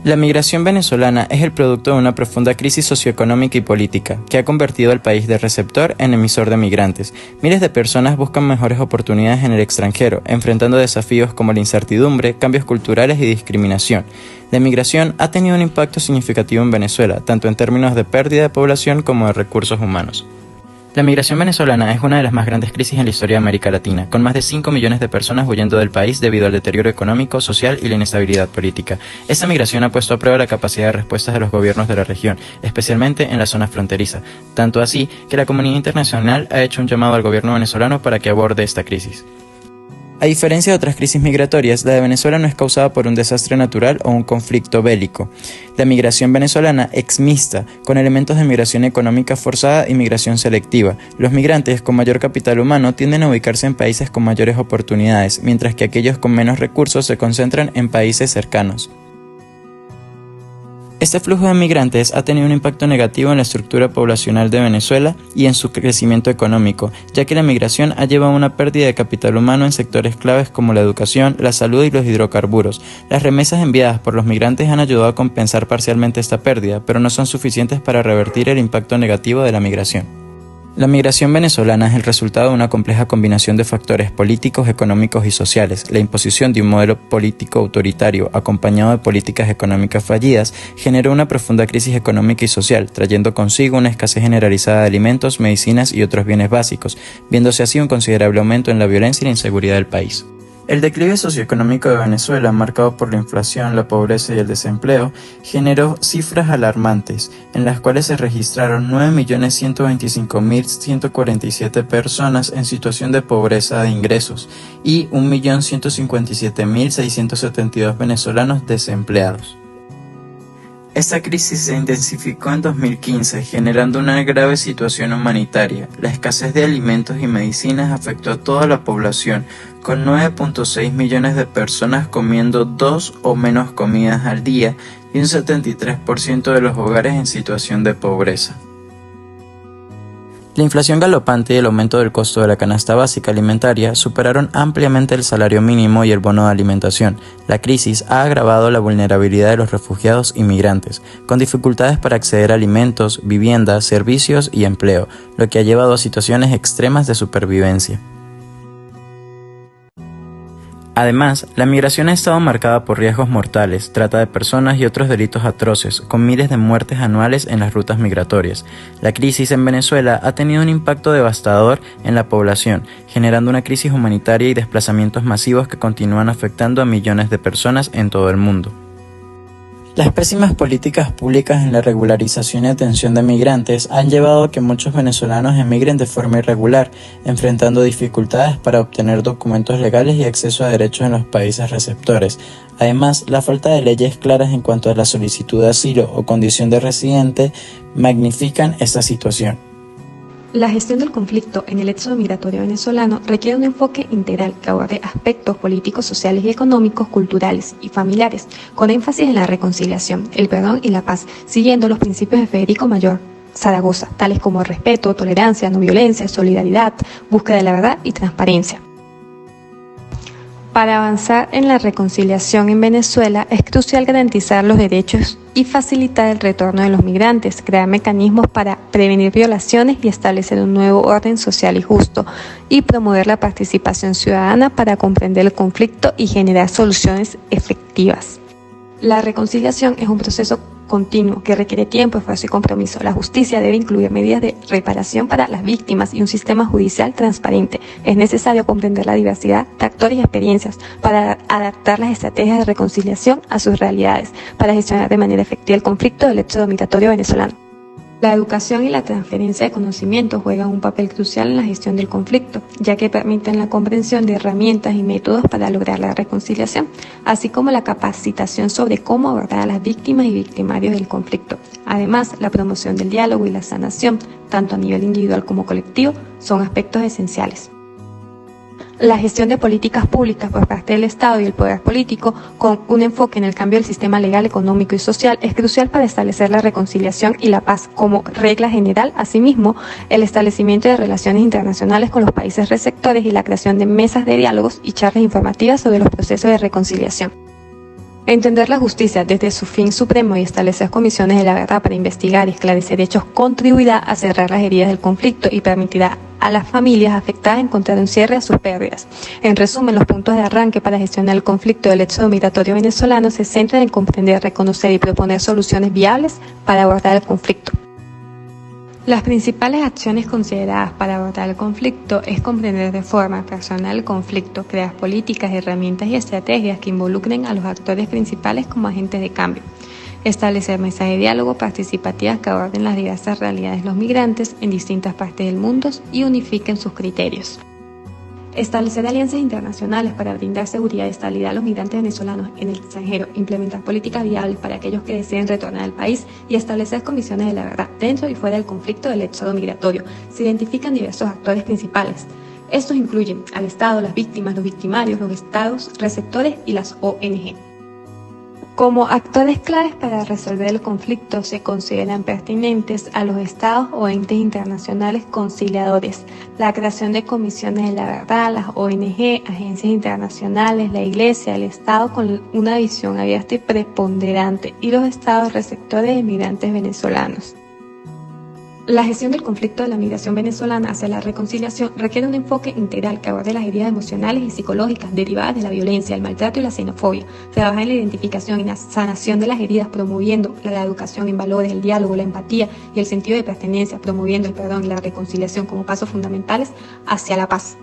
La migración venezolana es el producto de una profunda crisis socioeconómica y política, que ha convertido al país de receptor en emisor de migrantes. Miles de personas buscan mejores oportunidades en el extranjero, enfrentando desafíos como la incertidumbre, cambios culturales y discriminación. La migración ha tenido un impacto significativo en Venezuela, tanto en términos de pérdida de población como de recursos humanos. La migración venezolana es una de las más grandes crisis en la historia de América Latina, con más de 5 millones de personas huyendo del país debido al deterioro económico, social y la inestabilidad política. Esta migración ha puesto a prueba la capacidad de respuestas de los gobiernos de la región, especialmente en la zona fronteriza, tanto así que la comunidad internacional ha hecho un llamado al gobierno venezolano para que aborde esta crisis. A diferencia de otras crisis migratorias, la de Venezuela no es causada por un desastre natural o un conflicto bélico. La migración venezolana es mixta, con elementos de migración económica forzada y migración selectiva. Los migrantes con mayor capital humano tienden a ubicarse en países con mayores oportunidades, mientras que aquellos con menos recursos se concentran en países cercanos. Este flujo de migrantes ha tenido un impacto negativo en la estructura poblacional de Venezuela y en su crecimiento económico, ya que la migración ha llevado a una pérdida de capital humano en sectores claves como la educación, la salud y los hidrocarburos. Las remesas enviadas por los migrantes han ayudado a compensar parcialmente esta pérdida, pero no son suficientes para revertir el impacto negativo de la migración. La migración venezolana es el resultado de una compleja combinación de factores políticos, económicos y sociales. La imposición de un modelo político autoritario acompañado de políticas económicas fallidas generó una profunda crisis económica y social, trayendo consigo una escasez generalizada de alimentos, medicinas y otros bienes básicos, viéndose así un considerable aumento en la violencia y la inseguridad del país. El declive socioeconómico de Venezuela, marcado por la inflación, la pobreza y el desempleo, generó cifras alarmantes, en las cuales se registraron 9.125.147 personas en situación de pobreza de ingresos y 1.157.672 venezolanos desempleados. Esta crisis se intensificó en 2015, generando una grave situación humanitaria. La escasez de alimentos y medicinas afectó a toda la población, con 9.6 millones de personas comiendo 2 o menos comidas al día y un 73% de los hogares en situación de pobreza. La inflación galopante y el aumento del costo de la canasta básica alimentaria superaron ampliamente el salario mínimo y el bono de alimentación. La crisis ha agravado la vulnerabilidad de los refugiados y migrantes, con dificultades para acceder a alimentos, vivienda, servicios y empleo, lo que ha llevado a situaciones extremas de supervivencia. Además, la migración ha estado marcada por riesgos mortales, trata de personas y otros delitos atroces, con miles de muertes anuales en las rutas migratorias. La crisis en Venezuela ha tenido un impacto devastador en la población, generando una crisis humanitaria y desplazamientos masivos que continúan afectando a millones de personas en todo el mundo. Las pésimas políticas públicas en la regularización y atención de migrantes han llevado a que muchos venezolanos emigren de forma irregular, enfrentando dificultades para obtener documentos legales y acceso a derechos en los países receptores. Además, la falta de leyes claras en cuanto a la solicitud de asilo o condición de residente magnifican esta situación. La gestión del conflicto en el éxodo migratorio venezolano requiere un enfoque integral que aborde aspectos políticos, sociales y económicos, culturales y familiares, con énfasis en la reconciliación, el perdón y la paz, siguiendo los principios de Federico Mayor Zaragoza, tales como respeto, tolerancia, no violencia, solidaridad, búsqueda de la verdad y transparencia. Para avanzar en la reconciliación en Venezuela es crucial garantizar los derechos y facilitar el retorno de los migrantes, crear mecanismos para prevenir violaciones y establecer un nuevo orden social y justo, y promover la participación ciudadana para comprender el conflicto y generar soluciones efectivas. La reconciliación es un proceso continuo que requiere tiempo, esfuerzo y compromiso. La justicia debe incluir medidas de reparación para las víctimas y un sistema judicial transparente. Es necesario comprender la diversidad de actores y experiencias para adaptar las estrategias de reconciliación a sus realidades, para gestionar de manera efectiva el conflicto del éxodo migratorio venezolano. La educación y la transferencia de conocimiento juegan un papel crucial en la gestión del conflicto, ya que permiten la comprensión de herramientas y métodos para lograr la reconciliación, así como la capacitación sobre cómo abordar a las víctimas y victimarios del conflicto. Además, la promoción del diálogo y la sanación, tanto a nivel individual como colectivo, son aspectos esenciales. La gestión de políticas públicas por parte del Estado y el poder político, con un enfoque en el cambio del sistema legal, económico y social, es crucial para establecer la reconciliación y la paz como regla general. Asimismo, el establecimiento de relaciones internacionales con los países receptores y la creación de mesas de diálogos y charlas informativas sobre los procesos de reconciliación. Entender la justicia desde su fin supremo y establecer comisiones de la verdad para investigar y esclarecer hechos contribuirá a cerrar las heridas del conflicto y permitirá a las familias afectadas encontrar un cierre a sus pérdidas. En resumen, los puntos de arranque para gestionar el conflicto del éxodo migratorio venezolano se centran en comprender, reconocer y proponer soluciones viables para abordar el conflicto. Las principales acciones consideradas para abordar el conflicto es comprender de forma personal el conflicto, crear políticas, herramientas y estrategias que involucren a los actores principales como agentes de cambio, establecer mesas de diálogo participativas que aborden las diversas realidades de los migrantes en distintas partes del mundo y unifiquen sus criterios. Establecer alianzas internacionales para brindar seguridad y estabilidad a los migrantes venezolanos en el extranjero, implementar políticas viables para aquellos que deseen retornar al país y establecer comisiones de la verdad dentro y fuera del conflicto del éxodo migratorio. Se identifican diversos actores principales. Estos incluyen al Estado, las víctimas, los victimarios, los estados receptores y las ONG. Como actores claves para resolver el conflicto se consideran pertinentes a los estados o entes internacionales conciliadores, la creación de comisiones de la verdad, las ONG, agencias internacionales, la Iglesia, el Estado con una visión abierta y preponderante y los estados receptores de migrantes venezolanos. La gestión del conflicto de la migración venezolana hacia la reconciliación requiere un enfoque integral que aborde las heridas emocionales y psicológicas derivadas de la violencia, el maltrato y la xenofobia. Trabaja en la identificación y la sanación de las heridas, promoviendo la educación en valores, el diálogo, la empatía y el sentido de pertenencia, promoviendo el perdón y la reconciliación como pasos fundamentales hacia la paz.